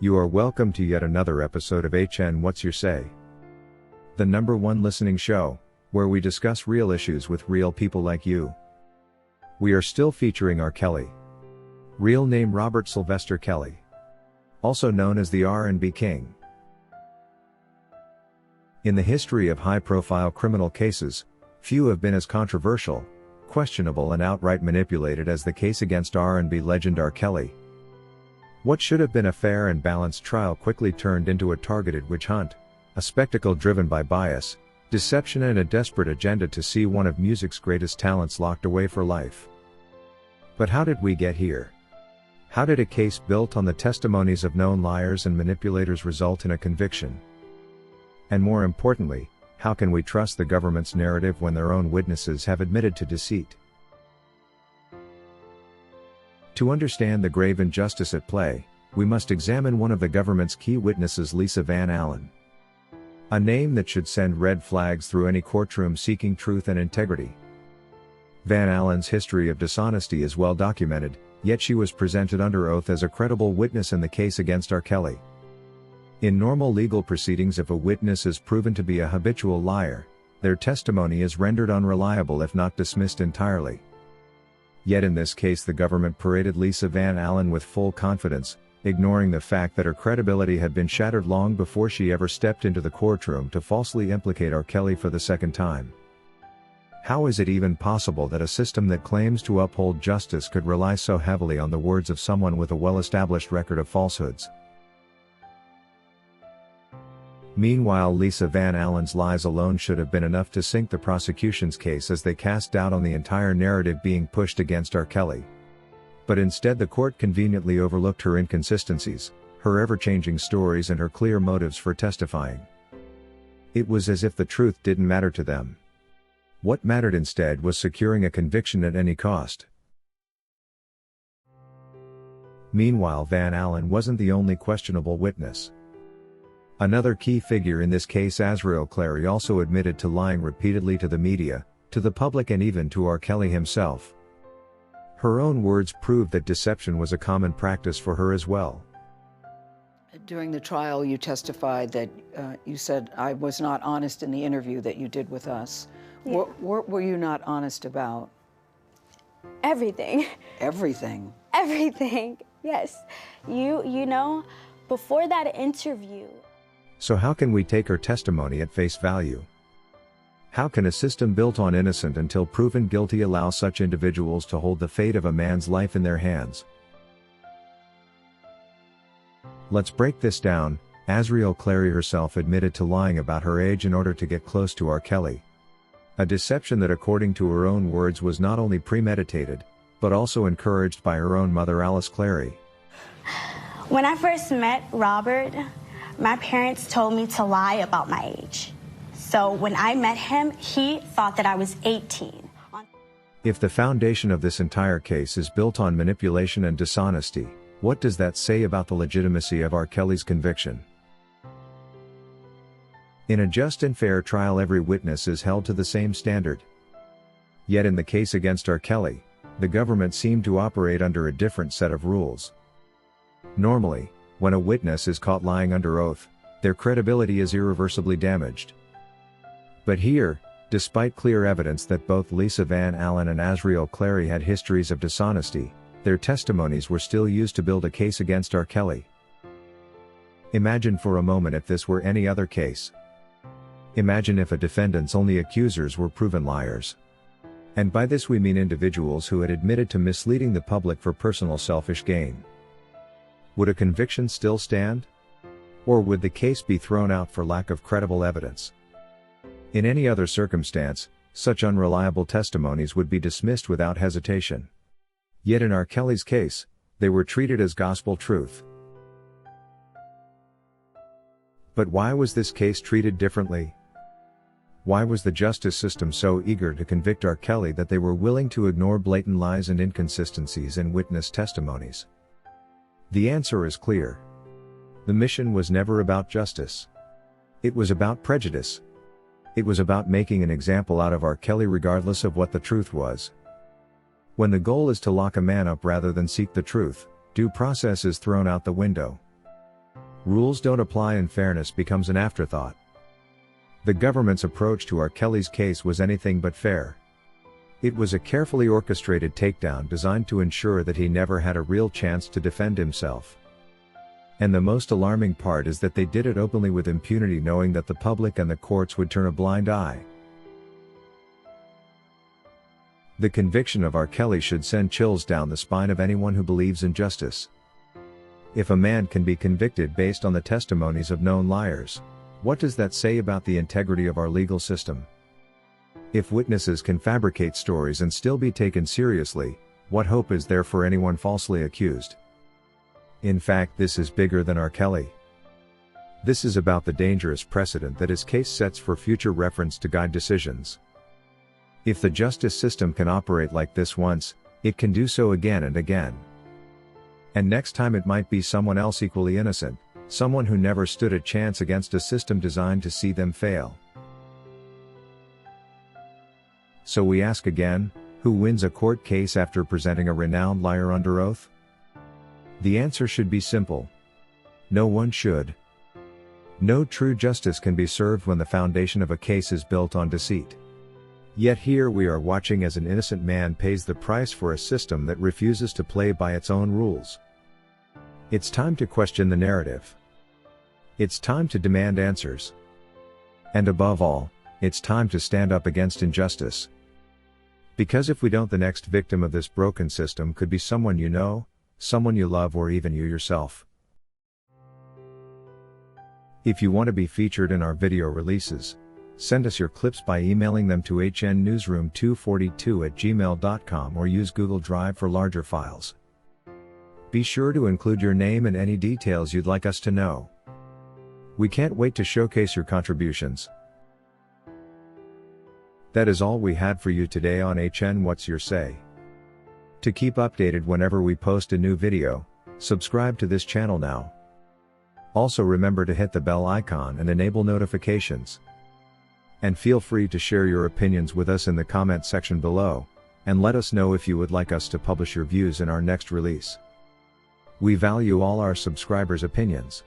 You are welcome to yet another episode of HN What's Your Say? The #1 listening show, where we discuss real issues with real people like you. We are still featuring R. Kelly. Real name Robert Sylvester Kelly. Also known as the RnB King. In the history of high-profile criminal cases, few have been as controversial, questionable and outright manipulated as the case against RnB legend R. Kelly. What should have been a fair and balanced trial quickly turned into a targeted witch hunt, a spectacle driven by bias, deception and a desperate agenda to see one of music's greatest talents locked away for life. But how did we get here? How did a case built on the testimonies of known liars and manipulators result in a conviction? And more importantly, how can we trust the government's narrative when their own witnesses have admitted to deceit? To understand the grave injustice at play, we must examine one of the government's key witnesses, Lisa Van Allen. A name that should send red flags through any courtroom seeking truth and integrity. Van Allen's history of dishonesty is well documented, yet she was presented under oath as a credible witness in the case against R. Kelly. In normal legal proceedings, if a witness is proven to be a habitual liar, their testimony is rendered unreliable if not dismissed entirely. Yet in this case the government paraded Lisa Van Allen with full confidence, ignoring the fact that her credibility had been shattered long before she ever stepped into the courtroom to falsely implicate R. Kelly for the second time. How is it even possible that a system that claims to uphold justice could rely so heavily on the words of someone with a well-established record of falsehoods? Meanwhile, Lisa Van Allen's lies alone should have been enough to sink the prosecution's case as they cast doubt on the entire narrative being pushed against R. Kelly. But instead the court conveniently overlooked her inconsistencies, her ever-changing stories and her clear motives for testifying. It was as if the truth didn't matter to them. What mattered instead was securing a conviction at any cost. Meanwhile, Van Allen wasn't the only questionable witness. Another key figure in this case, Azriel Clary, also admitted to lying repeatedly to the media, to the public and even to R. Kelly himself. Her own words proved that deception was a common practice for her as well. During the trial you testified that you said, "I was not honest in the interview that you did with us." Yeah. What were you not honest about? Everything. Everything? Everything, yes. You know, before that interview. So how can we take her testimony at face value? How can a system built on innocent until proven guilty allow such individuals to hold the fate of a man's life in their hands? Let's break this down. Azriel Clary herself admitted to lying about her age in order to get close to R. Kelly. A deception that, according to her own words, was not only premeditated, but also encouraged by her own mother, Alice Clary. When I first met Robert, my parents told me to lie about my age. So when I met him, he thought that I was 18. If the foundation of this entire case is built on manipulation and dishonesty, what does that say about the legitimacy of R. Kelly's conviction? In a just and fair trial, every witness is held to the same standard. Yet in the case against R. Kelly, the government seemed to operate under a different set of rules. Normally, when a witness is caught lying under oath, their credibility is irreversibly damaged. But here, despite clear evidence that both Lisa Van Allen and Azriel Clary had histories of dishonesty, their testimonies were still used to build a case against R. Kelly. Imagine for a moment if this were any other case. Imagine if a defendant's only accusers were proven liars. And by this we mean individuals who had admitted to misleading the public for personal selfish gain. Would a conviction still stand? Or would the case be thrown out for lack of credible evidence? In any other circumstance, such unreliable testimonies would be dismissed without hesitation. Yet in R. Kelly's case, they were treated as gospel truth. But why was this case treated differently? Why was the justice system so eager to convict R. Kelly that they were willing to ignore blatant lies and inconsistencies in witness testimonies? The answer is clear. The mission was never about justice. It was about prejudice. It was about making an example out of R. Kelly regardless of what the truth was. When the goal is to lock a man up rather than seek the truth, due process is thrown out the window. Rules don't apply and fairness becomes an afterthought. The government's approach to R. Kelly's case was anything but fair. It was a carefully orchestrated takedown designed to ensure that he never had a real chance to defend himself. And the most alarming part is that they did it openly with impunity, knowing that the public and the courts would turn a blind eye. The conviction of R. Kelly should send chills down the spine of anyone who believes in justice. If a man can be convicted based on the testimonies of known liars, what does that say about the integrity of our legal system? If witnesses can fabricate stories and still be taken seriously, what hope is there for anyone falsely accused? In fact, this is bigger than R. Kelly. This is about the dangerous precedent that his case sets for future reference to guide decisions. If the justice system can operate like this once, it can do so again and again. And next time it might be someone else equally innocent, someone who never stood a chance against a system designed to see them fail. So we ask again, who wins a court case after presenting a renowned liar under oath? The answer should be simple. No one should. No true justice can be served when the foundation of a case is built on deceit. Yet here we are watching as an innocent man pays the price for a system that refuses to play by its own rules. It's time to question the narrative. It's time to demand answers. And above all, it's time to stand up against injustice. Because if we don't, the next victim of this broken system could be someone you know, someone you love, or even you yourself. If you want to be featured in our video releases, send us your clips by emailing them to hnnewsroom242@gmail.com or use Google Drive for larger files. Be sure to include your name and any details you'd like us to know. We can't wait to showcase your contributions. That is all we had for you today on HN What's Your Say? To keep updated whenever we post a new video, subscribe to this channel now. Also remember to hit the bell icon and enable notifications. And feel free to share your opinions with us in the comment section below, and let us know if you would like us to publish your views in our next release. We value all our subscribers' opinions.